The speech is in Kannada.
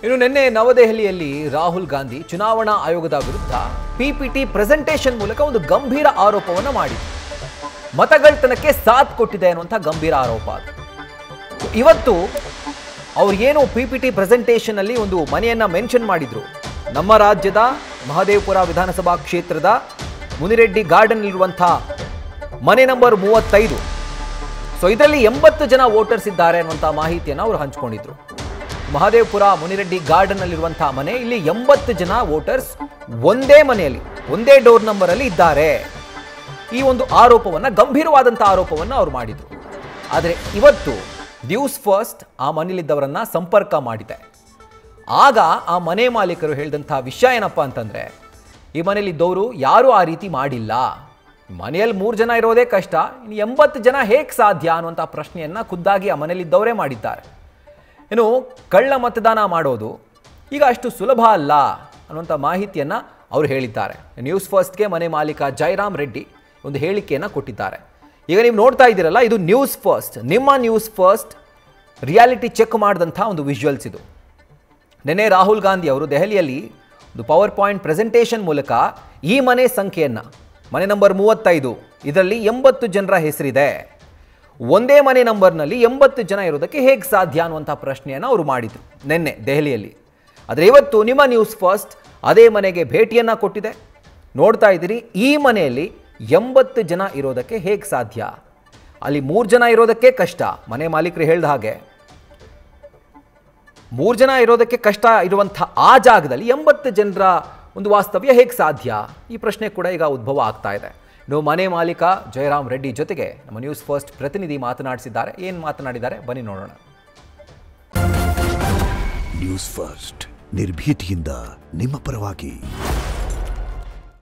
ಇನ್ನು ನಿನ್ನೆ ನವದೆಹಲಿಯಲ್ಲಿ ರಾಹುಲ್ ಗಾಂಧಿ ಚುನಾವಣಾ ಆಯೋಗದ ವಿರುದ್ಧ ಪಿಪಿಟಿ ಪ್ರೆಸೆಂಟೇಷನ್ ಮೂಲಕ ಒಂದು ಗಂಭೀರ ಆರೋಪವನ್ನು ಮಾಡಿದರು. ಮತಗಳ್ತನಕ್ಕೆ ಸಾಥ್ ಕೊಟ್ಟಿದೆ ಅನ್ನುವಂಥ ಗಂಭೀರ ಆರೋಪ ಅದು. ಇವತ್ತು ಅವ್ರು ಏನು ಪಿಪಿಟಿ ಪ್ರೆಸೆಂಟೇಷನ್ ಅಲ್ಲಿ ಒಂದು ಮನೆಯನ್ನ ಮೆನ್ಷನ್ ಮಾಡಿದ್ರು. ನಮ್ಮ ರಾಜ್ಯದ ಮಹದೇವಪುರ ವಿಧಾನಸಭಾ ಕ್ಷೇತ್ರದ ಮುನಿರೆಡ್ಡಿ ಗಾರ್ಡನ್ ಇರುವಂತಹ ಮನೆ ನಂಬರ್ 35. ಸೊ ಇದರಲ್ಲಿ 80 ಜನ ವೋಟರ್ಸ್ ಇದ್ದಾರೆ ಅನ್ನುವಂಥ ಮಾಹಿತಿಯನ್ನು ಅವರು ಹಂಚಿಕೊಂಡಿದ್ರು. ಮಹದೇವಪುರ ಮುನಿರೆಡ್ಡಿ ಗಾರ್ಡನ್ ಅಲ್ಲಿರುವಂತಹ ಮನೆ, ಇಲ್ಲಿ 80 ಜನ ವೋಟರ್ಸ್ ಒಂದೇ ಮನೆಯಲ್ಲಿ ಒಂದೇ ಡೋರ್ ನಂಬರ್ ಅಲ್ಲಿ ಇದ್ದಾರೆ. ಈ ಒಂದು ಆರೋಪವನ್ನ, ಗಂಭೀರವಾದಂತಹ ಆರೋಪವನ್ನ ಅವರು ಮಾಡಿದ್ರು. ಆದರೆ ಇವತ್ತು ನ್ಯೂಸ್ ಫಸ್ಟ್ ಆ ಮನೆಯಲ್ಲಿದ್ದವರನ್ನ ಸಂಪರ್ಕ ಮಾಡಿದೆ. ಆಗ ಆ ಮನೆ ಮಾಲೀಕರು ಹೇಳಿದಂತಹ ವಿಷಯ ಏನಪ್ಪ ಅಂತಂದ್ರೆ, ಈ ಮನೆಯಲ್ಲಿದ್ದವರು ಯಾರೂ ಆ ರೀತಿ ಮಾಡಿಲ್ಲ. ಮನೆಯಲ್ಲಿ 3 ಜನ ಇರೋದೇ ಕಷ್ಟ, ಇನ್ನು 80 ಜನ ಹೇಗೆ ಸಾಧ್ಯ ಅನ್ನುವಂಥ ಪ್ರಶ್ನೆಯನ್ನ ಖುದ್ದಾಗಿ ಆ ಮನೆಯಲ್ಲಿದ್ದವರೇ ಮಾಡಿದ್ದಾರೆ. ಇನ್ನು ಕಳ್ಳ ಮತದಾನ ಮಾಡೋದು ಈಗ ಅಷ್ಟು ಸುಲಭ ಅಲ್ಲ ಅನ್ನುವಂಥ ಮಾಹಿತಿಯನ್ನು ಅವರು ಹೇಳಿದ್ದಾರೆ. ನ್ಯೂಸ್ ಫಸ್ಟ್ಗೆ ಮನೆ ಮಾಲೀಕ ಜಯರಾಮ್ ರೆಡ್ಡಿ ಒಂದು ಹೇಳಿಕೆಯನ್ನು ಕೊಟ್ಟಿದ್ದಾರೆ. ಈಗ ನೀವು ನೋಡ್ತಾ ಇದ್ದೀರಲ್ಲ, ಇದು ನ್ಯೂಸ್ ಫಸ್ಟ್, ನಿಮ್ಮ ನ್ಯೂಸ್ ಫಸ್ಟ್ ರಿಯಾಲಿಟಿ ಚೆಕ್ ಮಾಡಿದಂಥ ಒಂದು ವಿಜುವಲ್ಸ್ ಇದು. ನಿನ್ನೆ ರಾಹುಲ್ ಗಾಂಧಿ ಅವರು ದೆಹಲಿಯಲ್ಲಿ ಒಂದು ಪವರ್ ಪಾಯಿಂಟ್ ಪ್ರೆಸೆಂಟೇಷನ್ ಮೂಲಕ ಈ ಮನೆ ಸಂಖ್ಯೆಯನ್ನು, ಮನೆ ನಂಬರ್ 35, ಇದರಲ್ಲಿ 80 ಜನರ ಹೆಸರಿದೆ, ಒಂದೇ ಮನೆ ನಂಬರ್ನಲ್ಲಿ 80 ಜನ ಇರೋದಕ್ಕೆ ಹೇಗೆ ಸಾಧ್ಯ ಅನ್ನುವಂಥ ಪ್ರಶ್ನೆಯನ್ನು ಅವರು ಮಾಡಿದರು ನಿನ್ನೆ ದೆಹಲಿಯಲ್ಲಿ. ಆದರೆ ಇವತ್ತು ನಿಮ್ಮ ನ್ಯೂಸ್ ಫಸ್ಟ್ ಅದೇ ಮನೆಗೆ ಭೇಟಿಯನ್ನು ಕೊಟ್ಟಿದೆ. ನೋಡ್ತಾ ಇದ್ದೀರಿ, ಈ ಮನೆಯಲ್ಲಿ 80 ಜನ ಇರೋದಕ್ಕೆ ಹೇಗೆ ಸಾಧ್ಯ? ಅಲ್ಲಿ 3 ಜನ ಇರೋದಕ್ಕೆ ಕಷ್ಟ. ಮನೆ ಮಾಲೀಕರು ಹೇಳಿದ ಹಾಗೆ 3 ಜನ ಇರೋದಕ್ಕೆ ಕಷ್ಟ ಇರುವಂಥ ಆ ಜಾಗದಲ್ಲಿ 80 ಜನರ ಒಂದು ವಾಸ್ತವ್ಯ ಹೇಗೆ ಸಾಧ್ಯ? ಈ ಪ್ರಶ್ನೆ ಕೂಡ ಈಗ ಉದ್ಭವ ಆಗ್ತಾ ಇದೆ. ಇನ್ನು ಮನೆ ಮಾಲೀಕ ಜಯರಾಮ್ ರೆಡ್ಡಿ ಜೊತೆಗೆ ನಮ್ಮ ನ್ಯೂಸ್ ಫಸ್ಟ್ ಪ್ರತಿನಿಧಿ ಮಾತನಾಡಿಸಿದ್ದಾರೆ. ಏನು ಮಾತನಾಡಿದ್ದಾರೆ ಬನ್ನಿ ನೋಡೋಣ. ನ್ಯೂಸ್ ಫಸ್ಟ್ ನಿರ್ಭೀತಿಯಿಂದ ನಿಮ್ಮ ಪರವಾಗಿ.